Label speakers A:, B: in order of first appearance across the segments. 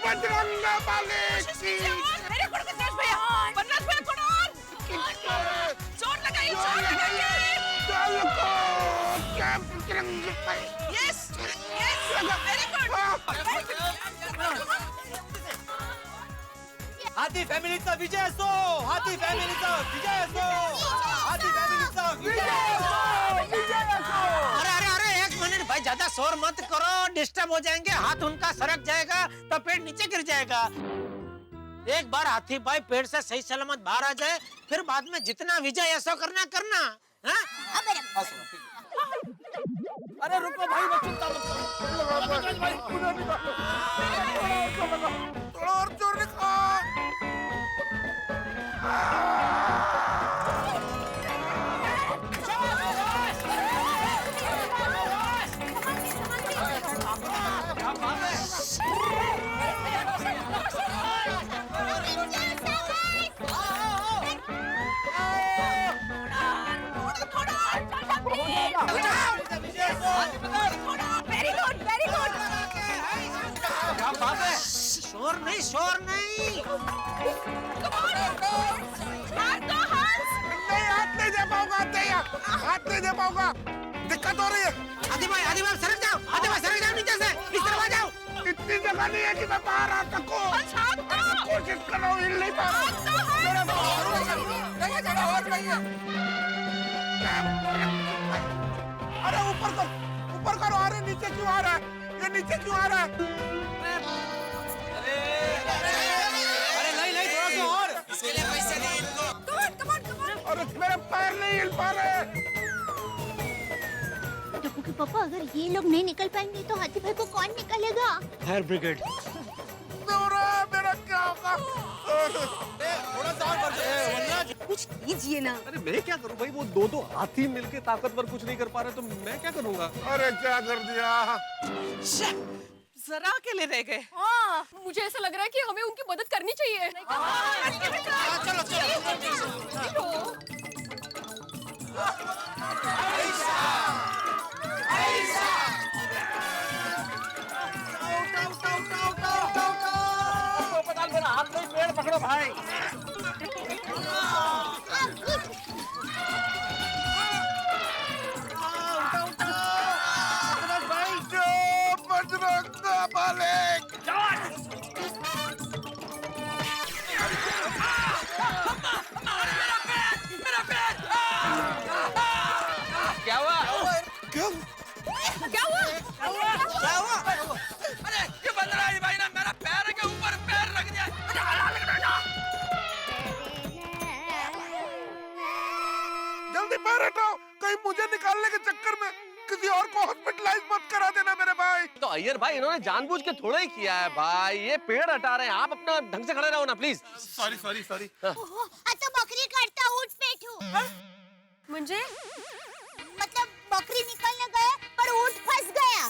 A: बजरंग बली की
B: मेरे को बनराज भैया कौन जोर लगाइए
A: चल को क्या Bajrang Bali
B: yes very good
C: हाथी फॅमिलीचा विजय असो, हाथी फॅमिलीचा विजय असो, हाथी फॅमिलीचा विजय असो, विजय असो।
D: अरे एक मिनट भाई, ज्यादा शोर मत करो, डिस्टर्ब हो जाएंगे। हाथ उनका सरक जाएगा तो पेड़ नीचे गिर जाएगा। एक बार हाथी भाई पेड़ से सही सलामत बाहर आ जाए, फिर बाद में जितना विजय ऐसा करना हाँ?
C: अरे रुको भाई, मैं चिंता मत करो।
A: थोड़ा और जोर दिखा।
B: वेरी गुड
D: क्या बात है? शोर नहीं
A: नहीं, हाथ नहीं दे पाऊंगा, हाथ नहीं दे पाऊंगा, दिक्कत हो रही है।
D: आदि भाई सरक जाओ नीचे से, इस तरफ आ जाओ।
A: इतनी जगह नहीं है कि मैं बाहर आ सकूं। कोशिश कर रहा हूँ, हिल नहीं पा रहा। अरे ऊपर करो। अरे नीचे क्यों आ रहा है? ये नीचे क्यों आ रहा है?
C: अरे नहीं, थोड़ा सा और।
D: इसके लिए पैसे नहीं इनको।
A: अरे मेरे पैर नहीं हिल पा रहे।
E: टप्पू के पापा, अगर ये लोग नहीं निकल पाएंगे तो हाथी भाई को कौन निकालेगा?
D: Fire brigade.
A: मेरा क्या होगा?
C: थोड़ा सा और
B: कुछ कीजिए ना।
F: अरे मैं क्या करूं भाई, वो दो हाथी मिलके ताकतवर कुछ नहीं कर पा रहे, तो मैं क्या करूंगा?
A: अरे क्या कर दिया?
B: जरा अकेले रह गए।
G: हाँ, मुझे ऐसा लग रहा है कि हमें उनकी मदद करनी चाहिए।
D: चलो
C: मेरा हाथ में पेड़ पकड़ो भाई।
A: बजरंग बली।
C: क्या हुआ?
D: अरे ये बनराज भाई ना मेरा पैर के ऊपर पैर रख दिया।
A: जल्दी पैर हटाओ, कहीं मुझे निकालने के चक्कर में किसी और को हॉस्पिटलाइज मत करा देना मेरे भाई।
F: तो अय्यर भाई, इन्होंने जानबूझ के थोड़ा ही किया है भाई, ये पेड़ हटा रहे हैं, आप अपना ढंग से खड़े रहो ना प्लीज।
A: सॉरी।
E: आता बकरी काटता ऊँट पेटू।
G: मुझे
E: मतलब बकरी निकलने गया पर ऊँट फंस गया।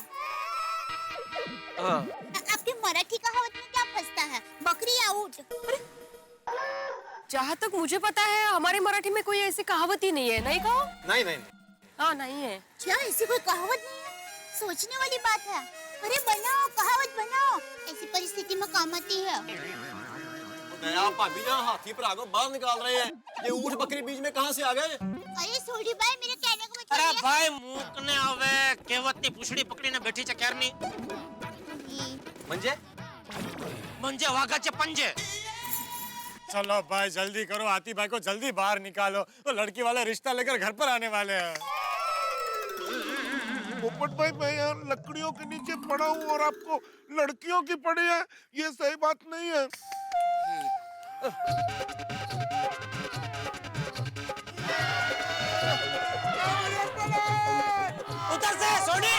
E: आपकी मराठी कहावत में क्या फंसता है, बकरी या ऊँट?
G: जहाँ तक मुझे पता है हमारी मराठी में कोई ऐसी कहावत ही नहीं है, नहीं कहो?
F: नहीं।
G: हाँ, नहीं है।
E: क्या ऐसी कोई कहावत नहीं है? सोचने वाली बात है। अरे बनाओ, कहावत बनाओ, ऐसी परिस्थिति में काम आती है।
F: भाभी ना हाथी पर आगो बाहर निकाल रहे हैं, ये ऊँट बकरी बीच में कहाँ से आ गए?
E: अरे सोडी भाई, मेरे कहने को
D: अरे भाई मुकने आवे केवतनी पुछड़ी पकड़ीने बैठी છે ક્યારની। म्हणजे वाघाचे पंजे।
C: चलो भाई जल्दी करो, हाथी भाई को जल्दी बाहर निकालो, वो लड़की वाले रिश्ता लेकर घर पर आने वाले हैं।
A: पोपट भाई, मैं यहाँ लकड़ियों के नीचे पड़ा हूँ और आपको लड़कियों की पड़ी है, ये सही बात नहीं है।
D: उधर से सोनी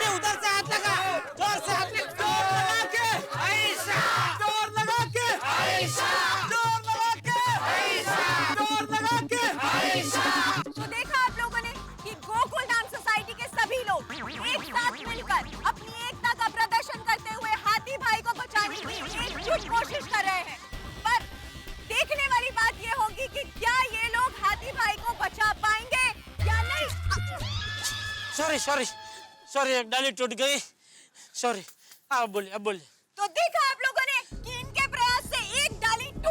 D: उधर से हाथ लगा, जोर से हाथ लगा, जोर लगा के ऐसा, जोर लगा के ऐसा, जोर लगा के ऐसा, जोर लगा के ऐसा।
B: तो देखा आप लोगों ने कि गोकुल डांस सोसाइटी के सभी लोग एक साथ मिलकर अपनी एकता का प्रदर्शन करते हुए हाथी भाई को बचाने की एकजुट कोशिश कर रहे हैं। पर देखने वाली बात ये होगी कि क्या ये लोग हाथी भाई को बचा पाएंगे या नहीं।
D: सॉरी एक डाली टूट गई, सॉरी। अब बोलिए।
B: तो देखा आप लोगों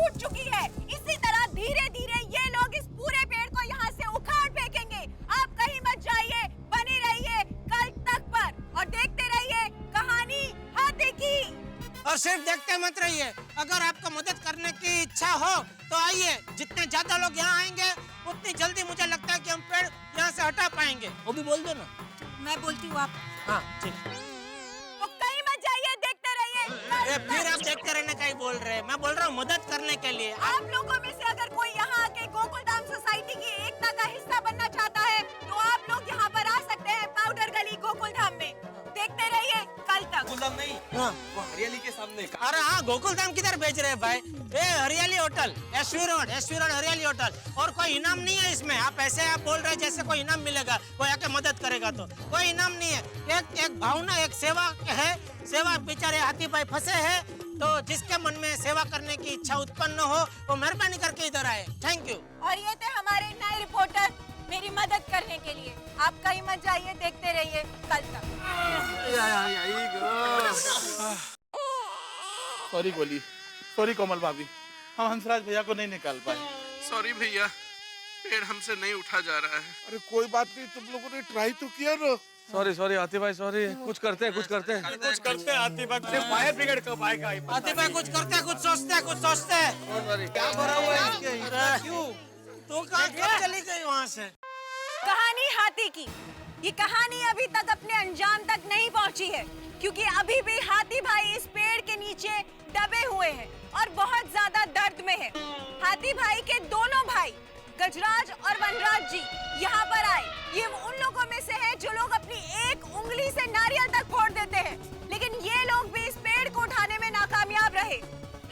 B: टूट चुकी है। इसी तरह धीरे धीरे ये लोग इस पूरे पेड़ को यहाँ से उखाड़ फेंकेंगे। आप कहीं मत जाइए, बने रहिए कल तक पर और देखते रहिए कहानी हाथी की।
D: और सिर्फ देखते मत रहिए, अगर आपको मदद करने की इच्छा हो तो आइए। जितने ज्यादा लोग यहाँ आएंगे उतनी जल्दी मुझे लगता है कि हम पेड़ यहाँ से हटा पाएंगे। वो भी बोल दो ना।
B: मैं बोलती हूँ, आप
D: हाँ ठीक।
B: तो कहीं मत जाइए, देखते रहिए।
D: फिर आप देखते रहने का ही बोल रहे हैं। मैं बोल रहा हूँ मदद करने के लिए।
B: आप लोगों में से अगर कोई यहाँ आके गोकुल धाम सोसाइटी की एकता का हिस्सा बनना चाहता है तो आप लोग यहाँ पर आ सकते हैं, पाउडर गली गोकुल धाम में। देखते रहिए कल तक।
F: गोकुलधाम नहीं,
D: हाँ।
F: वो हरियाली के सामने।
D: अरे हाँ, गोकुल धाम किधर भेज रहे हैं भाई? ये हरियाली होटल, एसवी रोड हरियाली होटल। और कोई इनाम नहीं है इसमें। आप ऐसे आप बोल रहे हैं जैसे कोई इनाम मिलेगा, कोई आके मदद करेगा। तो कोई इनाम नहीं है। एक भावना, एक सेवा है। सेवा, बेचारे हाथी भाई फंसे हैं, तो जिसके मन में सेवा करने की इच्छा उत्पन्न हो वो मेहरबानी करके इधर आए। Thank you.
B: और ये थे हमारे नए रिपोर्टर मेरी मदद करने के लिए। आप कहीं मत जाइए, देखते रहिए कल तक।
H: सॉरी गोली, सॉरी कोमल भाभी, हम हंसराज भैया को नहीं निकाल पाए।
A: सॉरी भैया, पेड़ हमसे नहीं उठा जा रहा है। अरे कोई बात नहीं, तुम लोगों ने ट्राई तो किया ना।
F: सॉरी सॉरी हाथी भाई, सॉरी। कुछ करते हैं हाथी भाई। फायर ब्रिगेड कब आएगा?
D: हाथी भाई कुछ करते हैं, कुछ सोचते हैं, कुछ सोचते हैं।
C: क्या भरा हुआ है इसके अंदर? क्यों?
D: तू कहाँ चली गई वहाँ से?
B: कहानी हाथी की ये कहानी अभी तक अपने अंजाम तक नहीं पहुंची है, क्योंकि अभी भी हाथी भाई इस पेड़ के नीचे दबे हुए हैं और बहुत ज्यादा दर्द में है। हाथी भाई के दोनों भाई गजराज और वनराज जी यहाँ पर आए। ये उन लोगों में से है जो लोग अपनी एक उंगली से नारियल तक फोड़ देते हैं, लेकिन ये लोग भी इस पेड़ को उठाने में नाकामयाब रहे।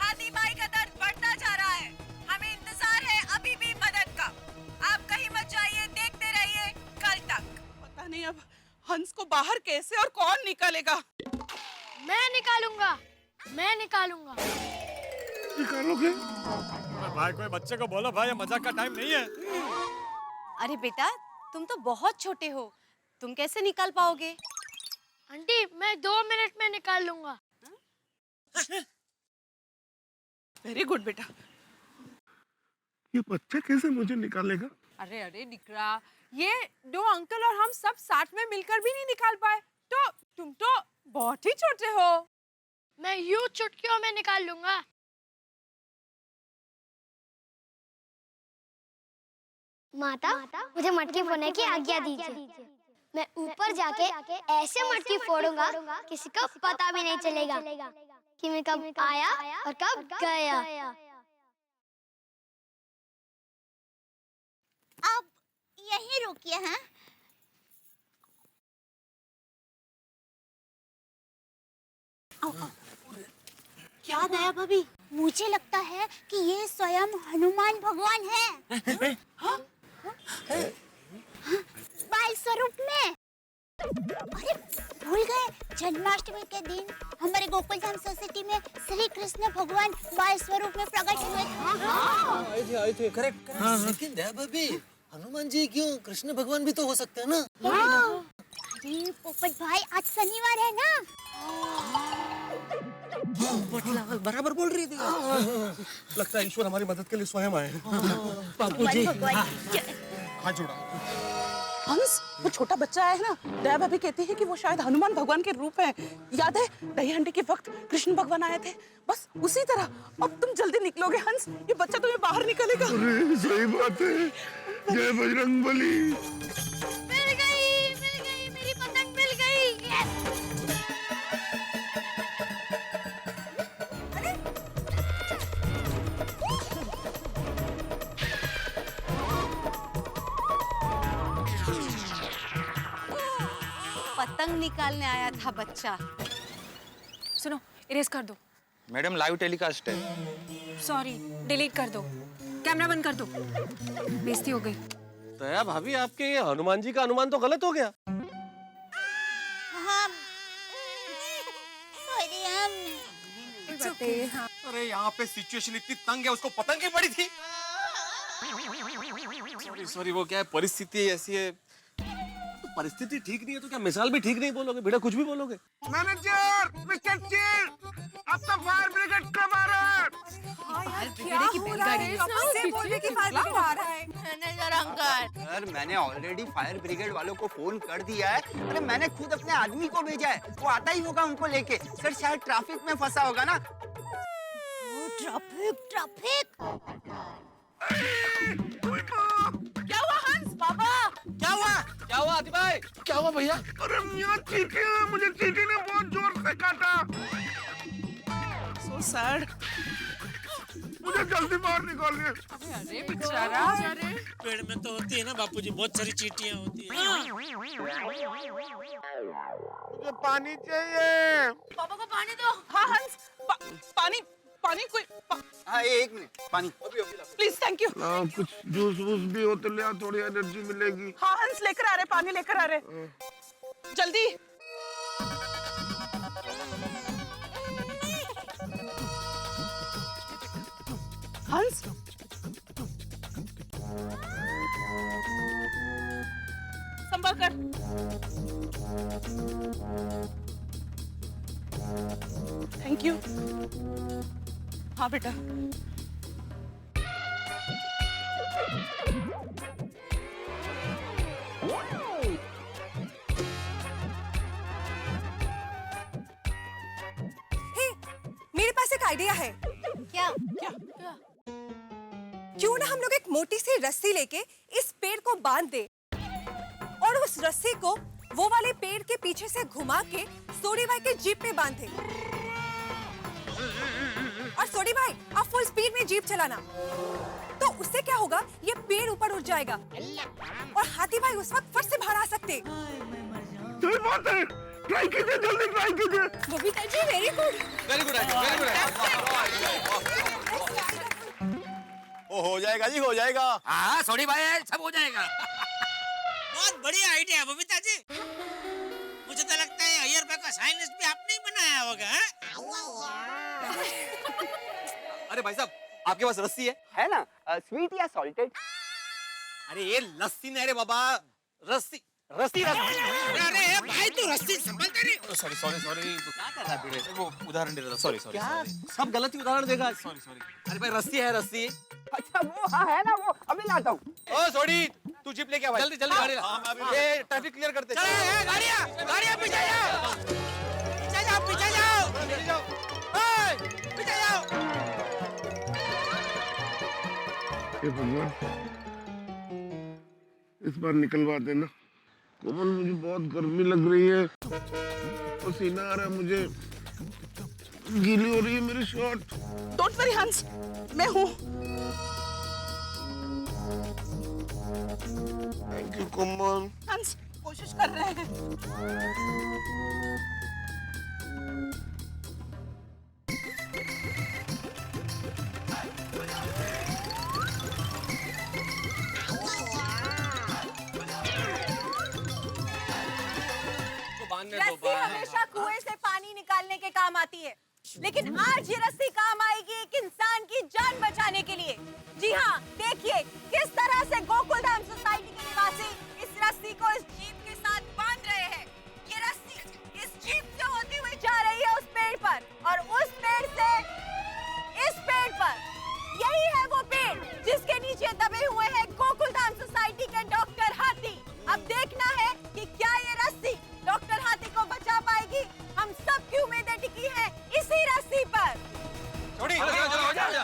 B: हाथी भाई का दर्द बढ़ता जा रहा है। हमें इंतजार है अभी भी मदद का। आप कहीं मत जाइए, देखते रहिए कल तक।
I: पता नहीं अब हंस को बाहर कैसे और कौन निकालेगा।
E: मैं निकालूंगा।
A: निकालोगे?
F: भाई कोई बच्चे को बोलो भाई, मजाक का टाइम नहीं है।
B: अरे बेटा, तुम तो बहुत छोटे हो, तुम कैसे निकाल पाओगे?
E: आंटी, मैं 2 मिनट में निकाल लूंगा।
I: वेरी गुड बेटा।
A: ये बच्चा कैसे मुझे निकालेगा?
G: अरे अरे निकरा, ये 2 अंकल और हम सब साथ में मिलकर भी नहीं निकाल पाए, तो तुम तो बहुत ही छोटे हो।
E: मैं यूं चुटकियों में निकाल लूंगा।
J: माता, मुझे मटकी फोड़ने की आज्ञा दीजिए। मैं ऊपर जाके ऐसे मटकी फोड़ूंगा किसी को पता भी नहीं चलेगा कि मैं कब आया और कब गया।
E: अब यहीं रुकिए। हैं? क्या दया भाभी, मुझे लगता है कि ये स्वयं हनुमान भगवान है। बाल स्वरूप में। अरे भूल गए, जन्माष्टमी के दिन हमारे गोकुलधाम सोसाइटी में श्री कृष्ण भगवान बाल स्वरूप में प्रकट हुए थे।
C: आए थे करेक्ट। लेकिन दया भाभी, हनुमान जी क्यों? कृष्ण भगवान भी तो हो सकते हैं ना।
E: अरे पोपट भाई, आज शनिवार है ना।
C: बराबर बोल रही थी।
F: लगता है ईश्वर हमारी मदद के लिए स्वयं आए।
C: बापूजी,
F: हाथ जोड़ा।
I: हंस, वो छोटा बच्चा है ना, दया भाभी कहती है कि वो शायद हनुमान भगवान के रूप है। याद है दही हंडी के वक्त कृष्ण भगवान आए थे, बस उसी तरह। अब तुम जल्दी निकलोगे हंस, ये बच्चा तुम्हें बाहर निकलेगा।
A: अरे सही बात है। जय बजरंगबली।
E: मिल गई, मेरी पतंग मिल गई।
B: पतंग निकालने आया था बच्चा।
G: सुनो, इरेज कर दो।
C: मैडम लाइव टेलीकास्ट है।
G: सॉरी, डिलीट कर दो। कैमरा बंद कर दो। बेइज्जती हो गई।
F: दया भाभी, आपके ये हनुमान जी का अनुमान तो गलत हो गया।
E: हाँ, सॉरी
F: अरे यहाँ पे सिचुएशन इतनी तंग है, उसको पतंग ही पड़ी थी। सॉरी, वो क्या है, परिस्थिति ऐसी है। परिस्थिति ठीक नहीं है तो क्या मिसाल भी ठीक नहीं बोलोगे? बेटा कुछ भी बोलोगे।
A: मैनेजर, मिस्टर चिल, अब तो फायर ब्रिगेड कब आ रहा है?
B: क्या
G: है
B: से बोलने की फायर ब्रिगेड आ रहा है।
C: मैनेजर अंकल,
K: सर मैंने ऑलरेडी फायर ब्रिगेड वालों को फोन कर दिया है। अरे मैंने खुद अपने आदमी को भेजा है, वो आता ही होगा उनको लेके। सर शायद ट्रैफिक में फंसा होगा ना।
E: Traffic traffic.
I: क्या हुआ हंस? बाबा
C: क्या हुआ हाथी भाई?
H: क्या हुआ भैया?
A: अरे मियाँ चींटी है, मुझे चींटी ने बहुत जोर से काटा।
I: So sad.
A: मुझे जल्दी बाहर निकालिए।
G: अरे बेचारा।
D: पेड़ में तो होती है ना बापूजी, बहुत सारी चींटियां होती है।
A: मुझे पानी चाहिए।
I: पापा को पानी दो। हाँ हंस, पानी पानी कोई
K: हाँ एक मिनट, पानी
I: प्लीज, थैंक यू।
A: कुछ जूस वूस भी हो तो ले आ, थोड़ी एनर्जी मिलेगी।
I: हाँ हंस लेकर आ रहे, पानी लेकर आ रहे, जल्दी। हंस संभल कर। Thank you. हाँ बेटा।
B: मेरे पास एक आइडिया है।
E: क्या?
B: क्यों ना हम लोग एक मोटी सी रस्सी लेके इस पेड़ को बांध दे और उस रस्सी को वो वाले पेड़ के पीछे से घुमा के सोडी भाई के जीप पे बांधे। और सोडी भाई आप फुल स्पीड में जीप चलाना, तो उससे क्या होगा, ये पेड़ ऊपर उठ जाएगा और हाथी भाई उस वक्त फट से बाहर आ सकते।
A: सही बात है, ट्राई कीजिए, जल्दी ट्राई कीजिए।
B: Babita ji very good.
C: Very good idea, very good idea.
F: ओ हो जाएगा जी, हो जाएगा।
C: हाँ सोडी भाई, सब हो जाएगा।
D: बहुत बढ़िया आइडिया है बबीता जी। मुझे तो लगता है अय्यर भाई का साइंटिस्ट भी आपने ही बनाया होगा।
F: अरे भाई साहब, आपके पास रस्सी है
K: ना? स्वीट या सॉल्टेड?
F: अरे ये लस्सी नहीं रे बाबा, रस्सी रस्सी रस्सी।
D: अरे भाई तू रस्सी संभलता नहीं।
F: सॉरी सॉरी सॉरी, क्या कर रहा है भिड़े? वो उदाहरण दे रहा था। सॉरी सॉरी सब गलत ही उदाहरण देगा। Sorry sorry. अरे भाई रस्सी है, रस्सी।
K: अच्छा वो हाँ है ना, वो अभी लाता हूँ।
F: ओ सॉरी, तू जीप लेके आ भाई। जल्दी जल्दी गाड़ी ला। ये ट्रैफिक क्लियर करते।
D: गाड़ियाँ पीछे जाओ, पीछे जाओ, पीछे जाओ,
F: जल्दी जाओ।
D: पीछे जाओ।
A: हे भगवान, इस बार निकलवा देना। कोमल मुझे बहुत गर्मी लग रही है, पसीना आ रहा है मुझे, गीली हो रही है मेरी शर्ट।
I: डोंट वरी हंस, मैं हूँ।
A: थैंक यू कोमल।
I: हंस कोशिश कर रहे हैं।
B: रस्सी हमेशा कुएं से पानी निकालने के काम आती है, लेकिन आज ये रस्सी काम आएगी एक इंसान की जान बचाने के लिए। जी हाँ, देखिए किस तरह से गोकुलधाम सोसाइटी के निवासी इस रस्सी को इस जीप के साथ बांध रहे हैं। ये रस्सी इस जीप से होती हुई जा रही है उस पेड़ पर, और उस पेड़ से इस पेड़ पर। यही है वो पेड़ जिसके नीचे दबे हुए हैं गोकुलधाम सोसाइटी के डॉक्टर हाथी। अब देखना है कि क्या ये रस्सी डॉक्टर हाथी को बचा पाएगी। हम सब की उम्मीदें टिकी हैं इसी रस्सी पर।
F: छोड़ी, चलो चलो चलो चलो।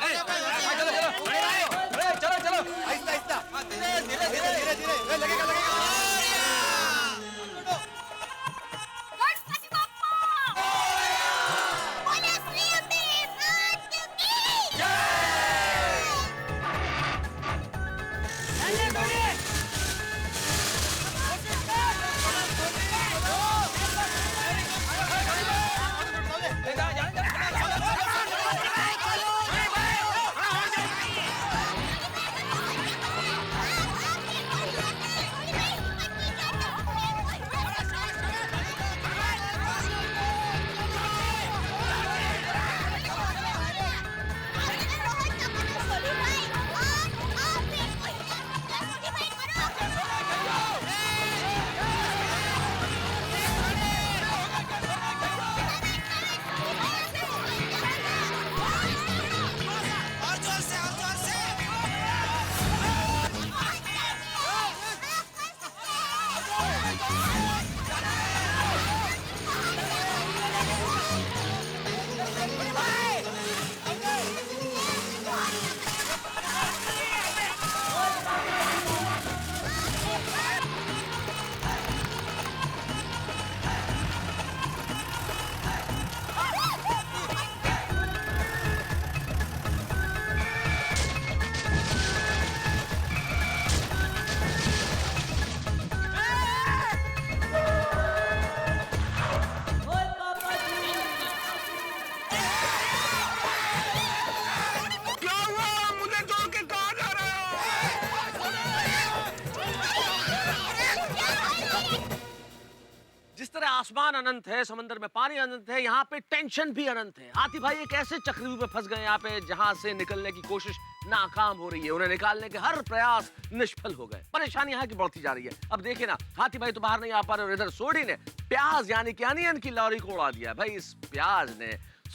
F: आसमान अनंत है, समंदर में पानी अनंत है, यहाँ पे टेंशन भी अनंत है। हाथी भाई एक ऐसे चक्रव्यूह में फंस गए यहाँ पे जहाँ से निकलने की कोशिश नाकाम हो रही है। उन्हें निकालने के हर प्रयास निष्फल हो गए। परेशानी यहाँ की बढ़ती जा रही है। अब देखिए ना, हाथी भाई तो बाहर नहीं आ पा रहे और इधर सोडी ने प्याज यानी कि अनियन की लॉरी को उड़ा दिया। भाई इस प्याज ने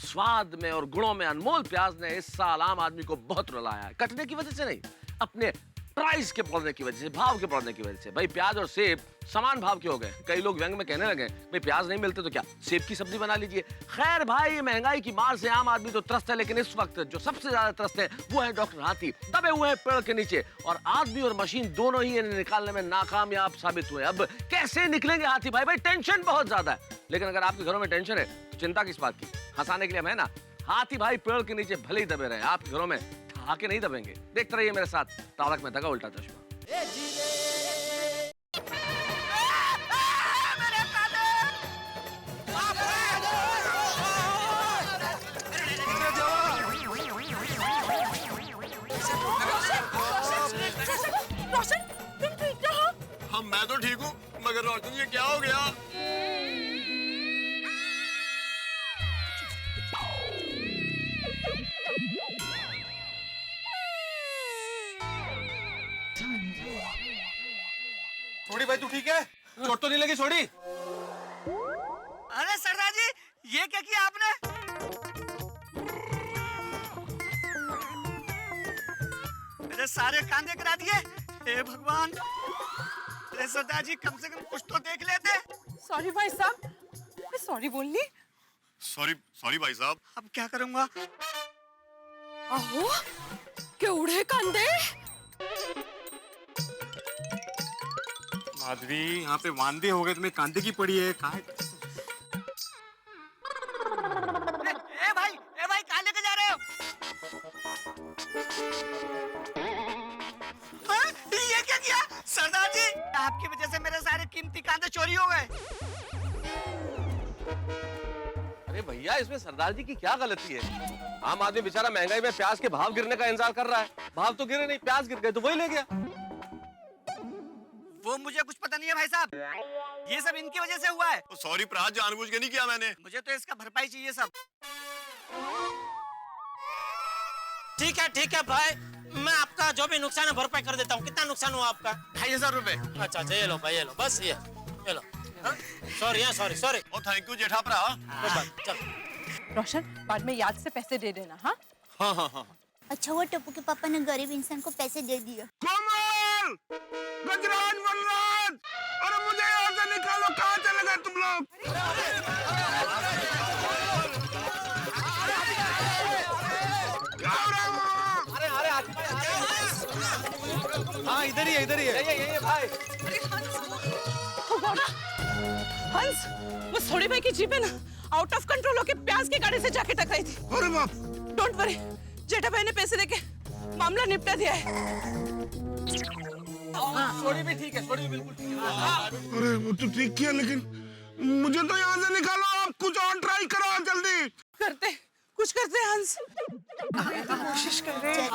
F: स्वाद में और गुणों में अनमोल प्याज ने इस साल आम आदमी को बहुत रुलाया है। कटने की वजह से नहीं, अपने प्राइस के बढ़ने की वजह से, भाव के बढ़ने की वजह से। भाई प्याज और सेब समान भाव के हो गए। कई लोग व्यंग में कहने लगे भाई प्याज नहीं मिलते तो क्या सेब की सब्जी बना लीजिए। खैर भाई महंगाई की मार से आम आदमी तो त्रस्त है, लेकिन इस वक्त जो सबसे ज्यादा त्रस्त है वो है डॉक्टर हाथी। दबे हुए हैं पेड़ के नीचे और आदमी और मशीन दोनों ही इन्हें निकालने में नाकामयाब साबित हुए। अब कैसे निकलेंगे हाथी भाई? भाई टेंशन बहुत ज्यादा है। लेकिन अगर आपके घरों में टेंशन है तो चिंता किस बात की? हंसाने के लिए हम है ना। हाथी भाई पेड़ के नीचे भले ही दबे रहे, आपके घरों में आके नहीं दबेंगे। देखते रहिए मेरे साथ तारक मेहता का उल्टा चश्मा।
G: रोशन, तुम ठीक हो?
F: हाँ मैं तो ठीक हूँ, मगर रोशन ये क्या हो गया?
C: छोड़ी भाई तू ठीक है? चोट तो नहीं लगी छोड़ी?
K: अरे सरदार जी, ये क्या किया आपने? मेरे सारे कांधे करा दिए। हे भगवान, अरे सरदार जी कम से कम कुछ तो देख लेते।
G: सॉरी भाई साहब, मैं सॉरी बोलनी।
F: सॉरी भाई साहब।
K: अब क्या करूंगा?
G: आहो, केवढे कांदे।
C: माधवी यहाँ पे वांदे हो गए, तुम्हें कांदे की पड़ी है। कहाँ है?
K: ए भाई कहाँ लेके जा रहे हो? हाँ? ये क्या किया सरदार जी? आपकी वजह से मेरे सारे कीमती कांदे चोरी हो गए।
F: अरे भैया इसमें सरदार जी की क्या गलती है? आम आदमी बेचारा महंगाई में प्याज के भाव गिरने का इंतजार कर रहा है। भाव तो गिरे नहीं, प्याज गिर गए तो वही ले गया।
K: वो मुझे कुछ पता नहीं है भाई साहब, ये सब इनकी वजह से हुआ है।
F: तो सॉरी प्रहार, जानबूझ के नहीं किया मैंने।
K: मुझे तो इसका भरपाई चाहिए सब।
D: ठीक है भाई, मैं आपका जो भी नुकसान है भरपाई कर देता हूँ। कितना नुकसान हुआ आपका?
K: 2500 रुपए।
D: अच्छा ये लो भाई, ये लो, बस ये लो। Sorry sorry.
F: ओ थैंक यू जेठा भरा।
D: चल
G: रोशन, बाद में याद से पैसे दे देना। हाँ
F: हाँ।
E: अच्छा वो टप्पू के पापा ने गरीब इंसान को पैसे दे दिए।
A: कोमल, गजराज वनराज, अरे मुझे यहाँ से निकालो। कहाँ चले गए तुम लोग? क्या हो रहा है वहाँ?
C: हाँ इधर ही है
F: ये भाई।
I: हंस, वो सोडी भाई की जीप है ना, आउट ऑफ कंट्रोल होके प्याज की गाड़ी से जाके टकराई थी।
A: अरे बाप।
I: डोंट वरी, जेठा भाई ने पैसे देके मामला निपटा दिया है।
F: सोडी भी ठीक है, सोडी भी बिल्कुल ठीक है।
A: अरे वो तो ठीक किया, लेकिन मुझे तो यहाँ से निकालो। आप कुछ और ट्राई करो जल्दी।
I: कुछ करते हैं हंस। कोशिश कर रहे हैं।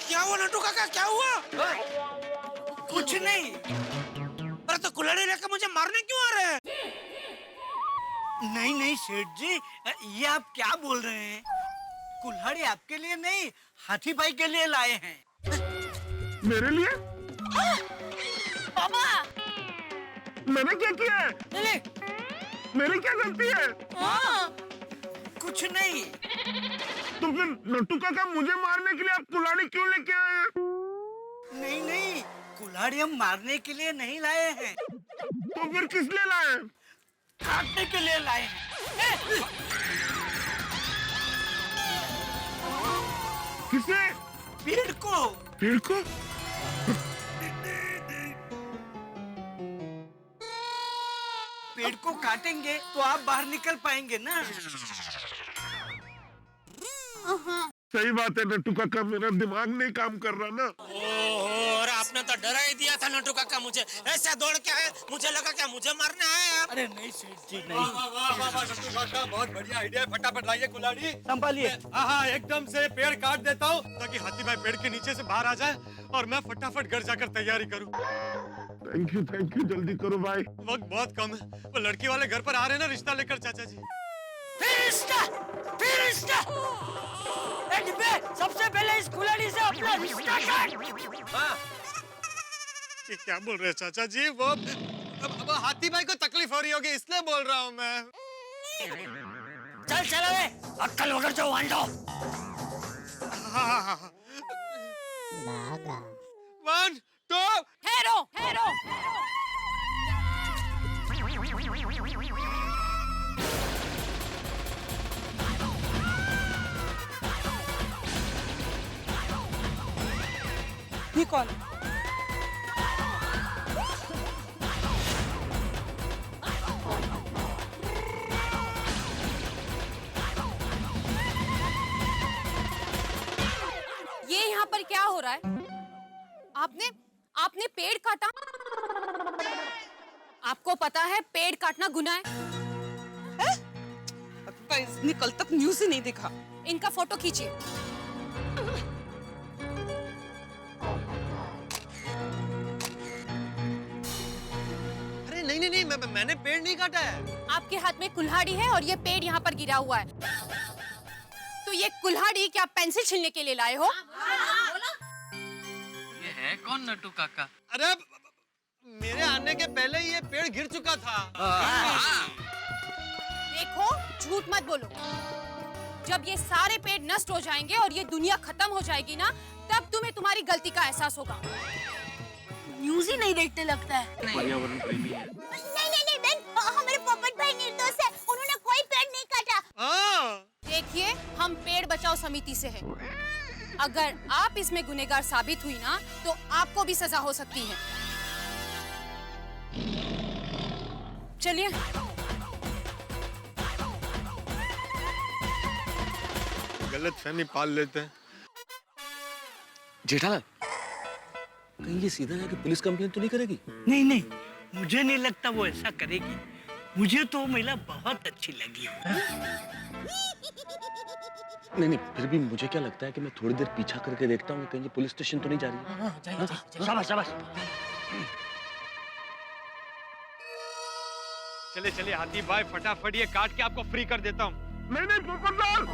D: क्या हुआ नटू काका, क्या हुआ?
K: कुछ नहीं।
D: अरे तो कुल्हाड़ी लेकर मुझे मारने क्यों आ रहे हैं?
K: नहीं सेठ जी, ये आप क्या बोल रहे हैं? कुल्हाड़ी आपके लिए नहीं, हाथी भाई के लिए लाए हैं।
A: मेरे लिए?
G: पापा,
A: मैंने क्या किया है? मेरी क्या गलती है?
K: कुछ नहीं।
A: तो फिर नट्टू काका मुझे मारने के लिए आप कुल्हाड़ी क्यों लेके आए हैं?
K: नहीं, कुल्हाड़ी हम मारने के लिए नहीं लाए हैं।
A: तो फिर किस लिए लाए हैं?
K: काटने के लिए लाए हैं।
A: किसे?
K: पेड़ को।
A: पेड़ को?
K: पेड़ को काटेंगे तो आप बाहर निकल पाएंगे ना।
A: सही बात है नट्टू काका, मेरा दिमाग नहीं काम कर रहा ना।
D: ओहो, और आपने तो डरा ही दिया था नट्टू काका मुझे। ऐसे दौड़ के आए, मुझे लगा क्या मुझे मारने आए आप।
C: अरे नहीं सेठ जी नहीं। नट्टू काका बहुत बढ़िया आइडिया है, फटाफट लाइए कुल्हाड़ी। संभालिए। हाँ एकदम से पेड़ काट देता हूँ ताकि हाथी भाई पेड़ के नीचे से बाहर आ जाए और मैं फटाफट घर जाकर तैयारी करूँ।
A: थैंक यू, जल्दी करो भाई।
C: वक्त बहुत कम है, वो लड़की वाले घर पर आ रहे हैं ना रिश्ता लेकर चाचा जी।
D: फिर रिश्ता। सबसे पहले इस कुल्हाड़ी से अपना रिश्ता काट। हाँ।
C: ये क्या बोल रहे हैं चाचा जी? वो अब हाथी भाई को तकलीफ हो रही होगी इसलिए बोल रहा हूँ मैं।
D: चल चल रे, अक्कल वगैरह जो वांडो।
C: हाँ। 1 2
G: हेरो हेरो
I: ये कौन है?
G: ये यहाँ पर क्या हो रहा है? आपने पेड़ काटा? आपको पता है पेड़ काटना गुनाह है?
I: इसने कल तक न्यूज़ ही नहीं देखा।
G: इनका फोटो खींचिए।
C: अरे नहीं मैंने पेड़ नहीं काटा है।
G: आपके हाथ में कुल्हाड़ी है और ये पेड़ यहाँ पर गिरा हुआ है। तो ये कुल्हाड़ी क्या पेंसिल छीलने के लिए लाए हो?
L: ये है कौन नट्टू काका?
C: अरे मेरे आने के पहले ये पेड़ गिर चुका था।
G: देखो, झूठ मत बोलो। जब ये सारे पेड़ नष्ट हो जाएंगे और ये दुनिया खत्म हो जाएगी ना, तब तुम्हें तुम्हारी गलती का एहसास होगा।
E: न्यूज़ ही नहीं देखते लगता है।
F: पर्यावरण प्रेमी है।
E: नहीं बहन, हमारे पोपट भाई निर्दोष है, उन्होंने कोई पेड़ नहीं काटा।
G: देखिए, हम पेड़ बचाओ समिति से हैं। अगर आप इसमें गुनहगार साबित हुई ना, तो आपको भी सजा हो सकती है। चलिए।
C: गलत फहमी पाल लेते हैं।
F: जेठालाल, कहीं ये सीधा जाके पुलिस कंप्लेंट तो नहीं करेगी?
M: नहीं, मुझे नहीं लगता वो ऐसा करेगी। मुझे तो वो महिला बहुत अच्छी लगी।
F: नहीं, फिर भी मुझे क्या लगता है कि मैं थोड़ी देर पीछा करके देखता हूँ कहीं ये पुलिस स्टेशन तो नहीं जा रही है।
M: शाबाश।
C: चले हाथी भाई, फटाफट ये काट के आपको फ्री कर देता हूँ।
A: नहीं पोपटलाल,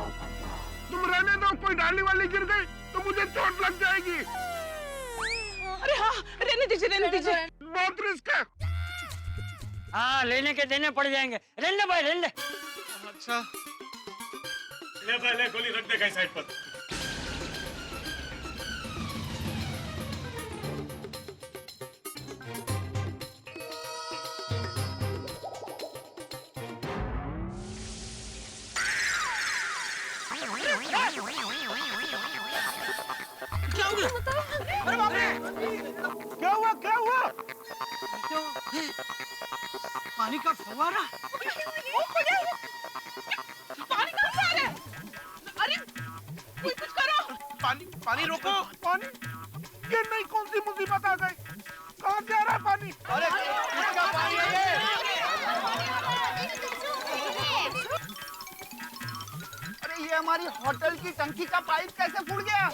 A: तुम रहने दो। कोई डाली वाली गिर गई तो मुझे चोट लग जाएगी।
I: अरे हाँ, रहने दीजिए।
A: बहुत रिस्क है।
M: हाँ, लेने के देने पड़ जाएंगे। रहने भाई, रहने।
C: अच्छा ले भाई, ले गोली रख दे कहीं साइड पर।
I: अरे बाप रे!
A: क्या हुआ?
M: पानी का फव्वारा।
I: पानी कहाँ से आ रहा है? अरे, कोई कुछ करो!
A: पानी रोको। पानी? ये नहीं, कौन सी मुसीबत आ गई? कहाँ से आ रहा है पानी?
C: अरे किसका पानी है ये?
K: अरे ये हमारी होटल की टंकी का पाइप कैसे फूट गया?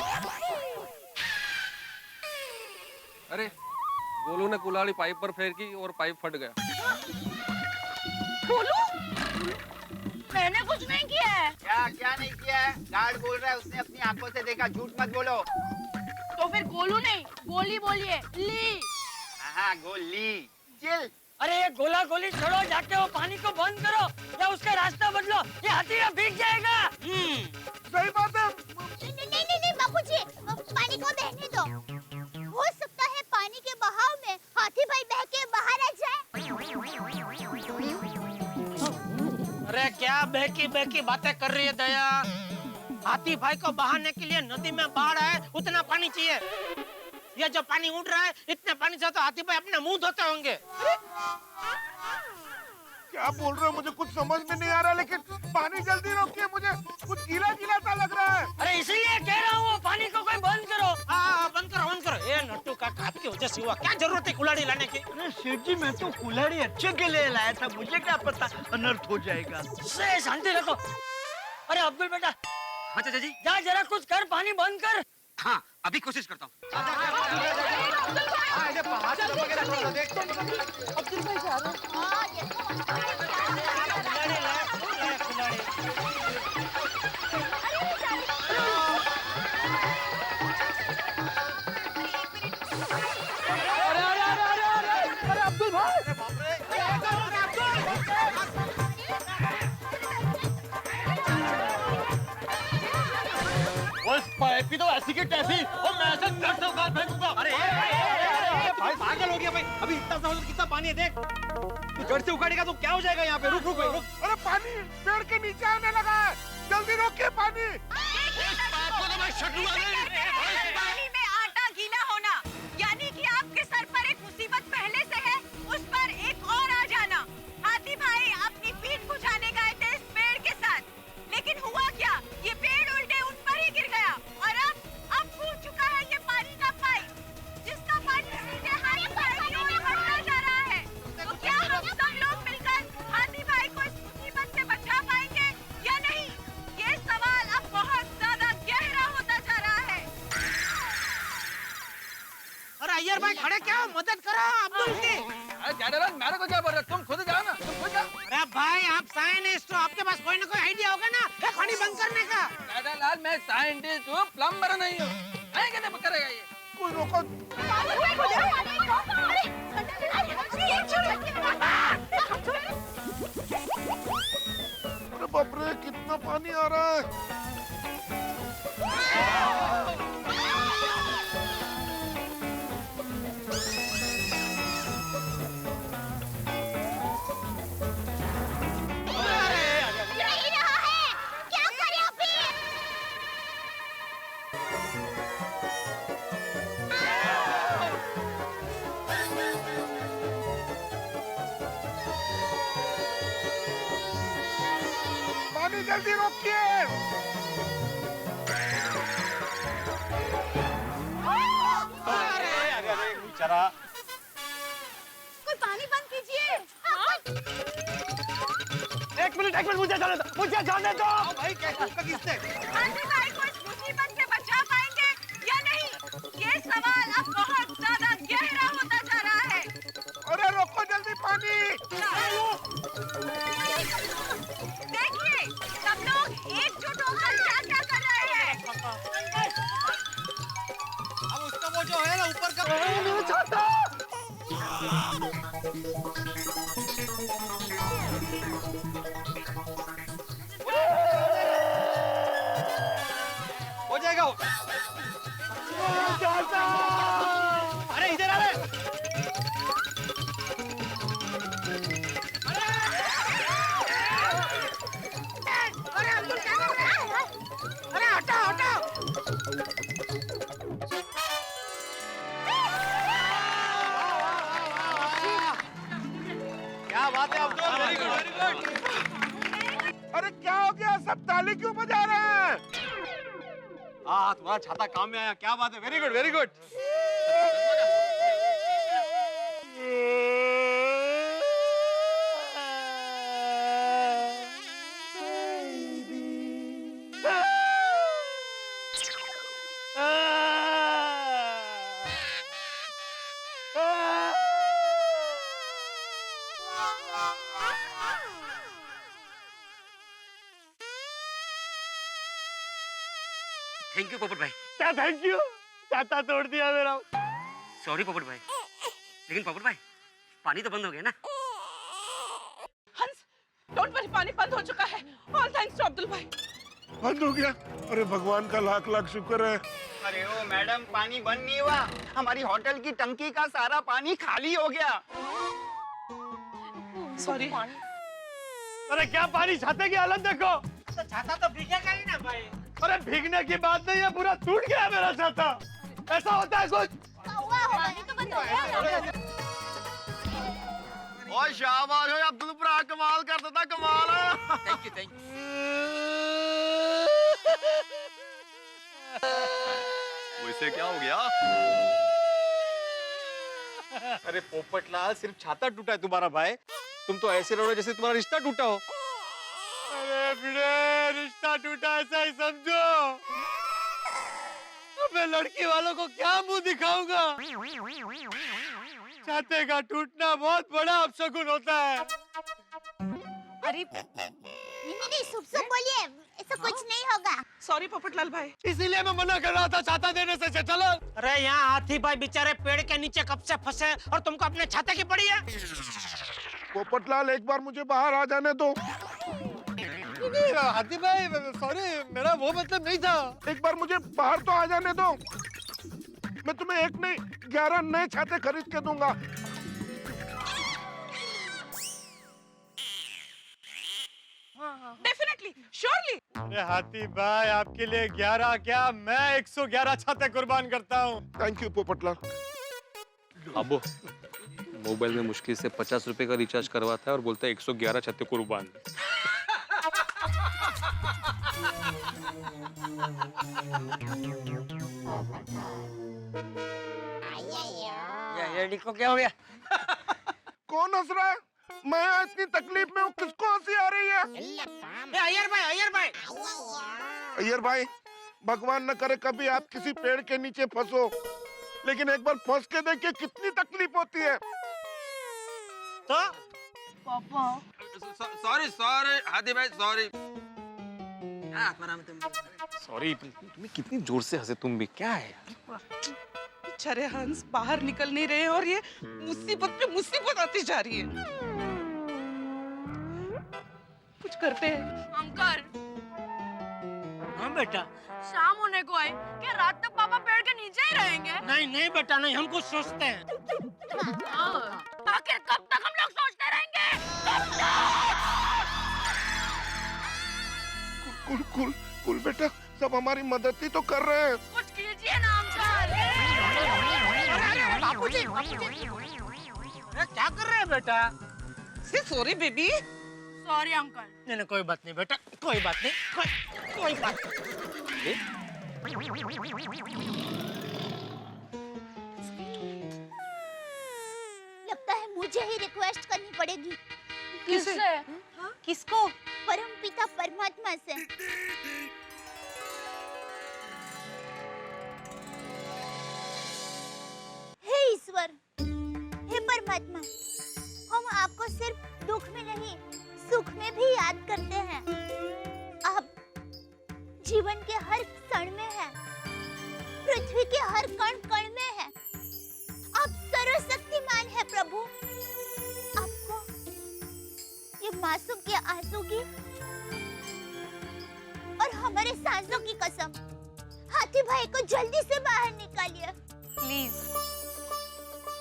L: अरे गोलू ने कुल्हाड़ी पाइप पर फेंकी और पाइप फट गया।
E: बोलू? मैंने कुछ नहीं किया है।
K: क्या नहीं किया है? गार्ड बोल रहा है, उसने अपनी आंखों से देखा। झूठ मत बोलो।
E: तो फिर गोलू नहीं, गोली बोलिए। ली।
K: हाँ, गोली। चिल।
M: अरे ये गोला गोली छोड़ो, जाके वो पानी को बंद करो या उसका रास्ता बदलो। ये हाथी भीग जाएगा।
A: सही बात है।
E: नहीं बाबूजी, पानी को बहने दो। हो सकता है पानी के बहाव में हाथी भाई बह के बाहर आ जाए।
D: अरे क्या बहकी बातें कर रही है दया? हाथी भाई को बहाने के लिए नदी में बाढ़ आए उतना पानी चाहिए। ये जो पानी उड़ रहा है, इतने पानी से तो हाथी भाई अपने मुंह धोते होंगे।
A: क्या बोल रहे हो? मुझे कुछ समझ में नहीं आ रहा, लेकिन पानी जल्दी रोकिए, मुझे कुछ गीला गीला सा लग रहा है।
M: अरे इसीलिए कह रहा हूँ पानी को कोई बंद करो।
D: हाँ बंद करो बंद करो। ये नट्टू का आपकी वजह से हुआ, क्या जरूरत है कुल्हाड़ी लाने की?
M: अरे सेठ जी मैं तो कुल्हाड़ी अच्छे के लिए लाया था, मुझे क्या पता अनर्थ हो जाएगा। से शांति रखो। अरे अब्दुल बेटा।
L: हाँ चाचा जी।
M: जा जरा कुछ कर, पानी बंद कर।
L: हाँ अभी कोशिश करता हूँ।
I: अब्दुल भाई जा रहे अरे अब्दुल भाई
C: पाइप की तो ऐसी की तैसी और मैं ऐसे डर से उखाड़ फेंकूंगा। अरे भाई पागल हो गया भाई, अभी इतना समझ कितना पानी है देख। तू जड़ से उखाड़ेगा तो क्या हो जाएगा यहाँ पे? रुक रुक रुक।
A: अरे पानी पेड़ के नीचे आने लगा है, जल्दी रोकिए पानी।
B: पानी में आटा गीला होना यानी कि आपके सर पर एक मुसीबत पहले से है, उस पर एक और आ जाना। हाथी भाई अपनी पीठ बुझाने गए थे इस पेड़ के साथ, लेकिन हुआ क्या? ये पेड़ उल्टे उन पर ही गिर गया और अब फूट चुका है ये पानी का पाइप, जिसका पानी सीधे हाथी भाई की ओर बढ़ता जा रहा है। तो क्या हम सब लोग मिलकर हाथी भाई को इस मुसीबत से बचा पाएंगे या नहीं? ये सवाल अब बहुत ज्यादा गहरा होता जा रहा है।
D: अरे अय्यर भाई खड़े क्या हो? मदद करो अब्दुल की।
L: मेरे को क्या बोल रहे? तुम खुद जाओ ना, तुम खुद जाओ।
D: अरे भाई आप साइंटिस्ट हो, आपके पास कोई ना कोई आइडिया होगा ना ये पानी बंद करने का।
L: दादालाल मैं साइंटिस्ट हूँ, प्लम्बर नहीं हूँ। कैसे करेगा ये?
A: कोई रोको। अरे बाप रे, कितना पानी आ रहा है।
E: नहीं रहा है, क्या करें अभी?
A: पानी जल्दी रोकिए।
C: बेचारा
B: कोई पानी बंद कीजिए।
C: एक मिनट मुझे जाने दो, मुझे जाने दो।
D: भाई किससे?
B: हाथी भाई को इस मुसीबत से बचा पाएंगे या नहीं? ये सवाल अब बहुत ज्यादा गहरा होता जा रहा है।
A: अरे रोको जल्दी पानी।
B: देखिए सब लोग एकजुट होकर क्या क्या कर रहे हैं।
D: अब उसका वो जो है ना ऊपर का
C: हो जाएगा वो। अरे इधर आ रे।
D: अरे अब्दुल क्या कर रहा है? अरे हटाओ हटाओ।
C: क्या बात है Abdul, very good very good.
A: अरे क्या हो गया, सब ताली क्यों बजा रहे हैं?
C: हाँ तुम्हारा छाता काम में आया, क्या बात है, very good very good.
L: Thank you पोपट भाई।
C: क्या थैंक यू? छाता तोड़ दिया मेरा।
L: सॉरी पोपट भाई। लेकिन पोपट भाई पानी तो बंद हो गया ना?
I: हंस डोंट वरी, पानी बंद हो चुका है। ऑल थैंक्स टू अब्दुल भाई।
A: बंद हो गया? अरे भगवान का लाख लाख शुक्र है।
K: अरे ओ मैडम, पानी बंद नहीं हुआ, हमारी होटल की टंकी का सारा पानी खाली हो गया।
I: सॉरी।
C: अरे क्या पानी, छाते की हालत देखो।
D: तो छाता तो भीगेगा ही ना भाई।
C: अरे भीगने की बात नहीं है, पूरा टूट गया मेरा छाता। ऐसा होता है कुछ?
B: पानी तो बंद हो गया।
A: और शाबाश है अब्दुल,
F: कमाल कर देता, कमाल।
K: Thank you thank you.
L: वैसे क्या हो गया?
C: अरे पोपटलाल, सिर्फ छाता टूटा है तुम्हारा भाई। तुम तो ऐसे रहो जैसे तुम्हारा रिश्ता टूटा हो। अरे भिड़े, रिश्ता टूटा ऐसा ही समझो। अब मैं लड़की वालों को क्या मुंह दिखाऊंगा? छाते का टूटना बहुत बड़ा अपशगुन होता है।
E: अरे नहीं, सुप बोलिए, ऐसा कुछ नहीं होगा।
I: सॉरी पोपटलाल भाई।
C: इसीलिए मैं मना कर रहा था छाता देने से। चलो।
D: अरे यहाँ हाथी भाई बेचारे पेड़ के नीचे कब से फंसे और तुमको अपने छाते की पड़ी है।
A: पोपटलाल, एक बार मुझे बाहर आ जाने दो।
C: हाथी भाई सॉरी, मेरा वो मतलब नहीं था।
A: एक बार मुझे बाहर तो आ जाने दो। मैं तुम्हें 1 नहीं 11 नए छाते खरीद के दूंगा।
I: Definitely, surely.
C: अरे हाथी भाई, आपके लिए 11 क्या, मैं 111 छाते कुर्बान करता हूँ।
A: Thank you Popatlal.
L: अब मोबाइल में मुश्किल से 50 रुपए का रिचार्ज करवाता है और बोलता है 111 छत्ते कुर्बान।
M: ये को क्या हो गया?
A: कौन हंस रहा है? मैं यहाँ इतनी तकलीफ में हूँ, किसको हंसी आ रही है?
D: अय्यर भाई, अय्यर भाई।
A: अय्यर भाई, भगवान न करे कभी आप किसी पेड़ के नीचे फंसो, लेकिन एक बार फंस के देखिए कितनी तकलीफ होती है।
D: तो
K: पापा सॉरी सॉरी हाथी भाई, सॉरी।
L: सॉरी, तुम्हें कितनी जोर से हंसे तुम भी, क्या है यार?
I: बेचारे हंस बाहर निकल नहीं रहे और ये मुसीबत पे मुसीबत आती जा रही है। कुछ करते हैं।
G: अंकल,
D: हाँ बेटा।
G: शाम होने को है, क्या रात तक पापा पेड़ के नीचे ही रहेंगे?
D: नहीं नहीं बेटा, नहीं, हम कुछ सोचते हैं।
G: आखिर कब तक हम लोग सोचते रहेंगे?
A: कुल कुल कुल बेटा, सब हमारी मदद ही तो कर रहे हैं।
G: कुछ कीजिए ना अंकल।
I: बापूजी,
D: क्या कर रहे हैं बेटा?
I: Sorry baby.
G: Sorry uncle.
D: नहीं कोई बात नहीं बेटा, कोई बात नहीं, कोई बात नहीं।
E: लगता है मुझे ही रिक्वेस्ट करनी पड़ेगी।
G: किससे?
E: किसको? परमपिता परमात्मा से। हे ईश्वर, हे परमात्मा, हम आपको सिर्फ दुख में नहीं, सुख में भी याद करते हैं। आप जीवन के हर क्षण में हैं, पृथ्वी के हर कण कण में हैं। आप सर्वशक्तिमान हैं प्रभु। आपको ये मासूम के आंसू की और हमारे सांसों की कसम, हाथी भाई को जल्दी से बाहर निकालिए
B: प्लीज।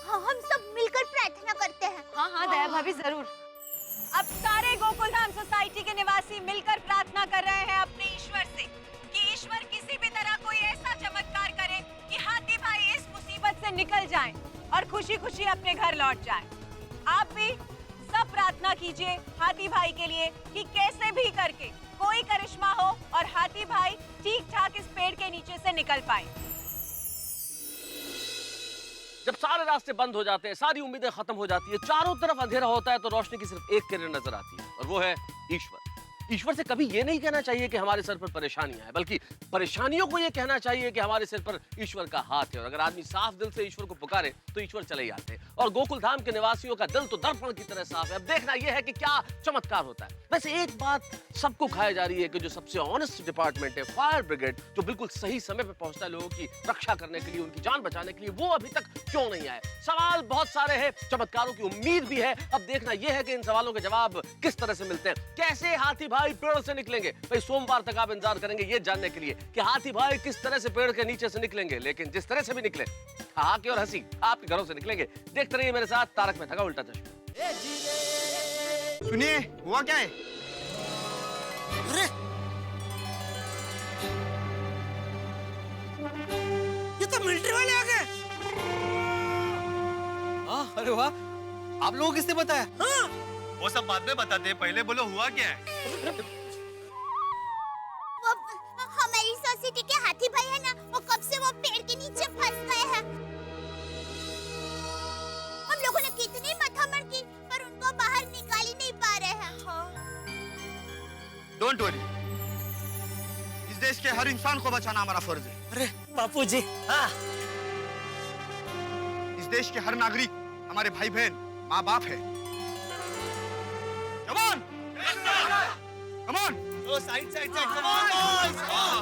E: हाँ, हम सब मिलकर प्रार्थना करते हैं।
B: हाँ हाँ दया भाभी, जरूर। अब सारे गोकुलधाम सोसाइटी के निवासी मिलकर प्रार्थना कर रहे हैं अपने ईश्वर से कि ईश्वर किसी भी तरह कोई ऐसा चमत्कार करे कि हाथी भाई इस मुसीबत से निकल जाएं और खुशी खुशी अपने घर लौट जाएं। आप भी सब प्रार्थना कीजिए हाथी भाई के लिए कि कैसे भी करके कोई करिश्मा हो और हाथी भाई ठीक ठाक इस पेड़ के नीचे से निकल पाए।
F: जब सारे रास्ते बंद हो जाते हैं, सारी उम्मीदें खत्म हो जाती है, चारों तरफ अंधेरा होता है, तो रोशनी की सिर्फ एक किरण नजर आती है और वो है ईश्वर। ईश्वर से कभी ये नहीं कहना चाहिए कि हमारे सर पर परेशानियां हैं, बल्कि परेशानियों को ये कहना चाहिए कि हमारे सिर पर ईश्वर का हाथ है। और अगर आदमी साफ दिल से ईश्वर को पुकारे तो ईश्वर चले ही आते हैं। और गोकुल धाम के निवासियों का दिल तो दर्पण की तरह साफ है। अब देखना यह है कि क्या चमत्कार होता है। वैसे एक बात सबको खाई जा रही है कि जो सबसे ऑनेस्ट डिपार्टमेंट है, फायर ब्रिगेड, जो बिल्कुल सही समय पर पहुंचता है लोगों की रक्षा करने के लिए, उनकी जान बचाने के लिए, वो अभी तक क्यों नहीं आए। सवाल बहुत सारे हैं, चमत्कारों की उम्मीद भी है। अब देखना यह है कि इन सवालों के जवाब किस तरह से मिलते हैं। कैसे हाथी भाई पेड़ से निकलेंगे, भाई सोमवार तक आप इंतजार करेंगे ये जानने के लिए कि हाथी भाई किस तरह से पेड़ के नीचे से निकलेंगे। लेकिन जिस तरह से भी निकले, ठहाके और हंसी आपके घरों से निकलेंगे। देखते रहिए मेरे साथ तारक मेहता का उल्टा चश्मा।
K: सुनिए, हुआ क्या है?
D: अरे ये तो मिलिट्री वाले आ गए।
C: अरे वाह, आप लोगों किसने बताया?
D: हाँ,
C: वो सब बाद में बताते हैं, पहले बोलो हुआ क्या है?
E: वो हमारी सोसाइटी के हाथी भाई है ना, वो कब से वो पेड़ के नीचे फंस गए हैं। हम लोगों ने कितनी मथामण की पर उनको बाहर निकाल ही नहीं पा रहे हैं।
K: डोंट वरी, इस देश के हर इंसान को बचाना हमारा फर्ज है।
D: अरे बापूजी, हाँ।
K: इस देश के हर नागरिक हमारे भाई बहन, माँ बाप है। Come on! Come on!
C: Side side side, come on boys!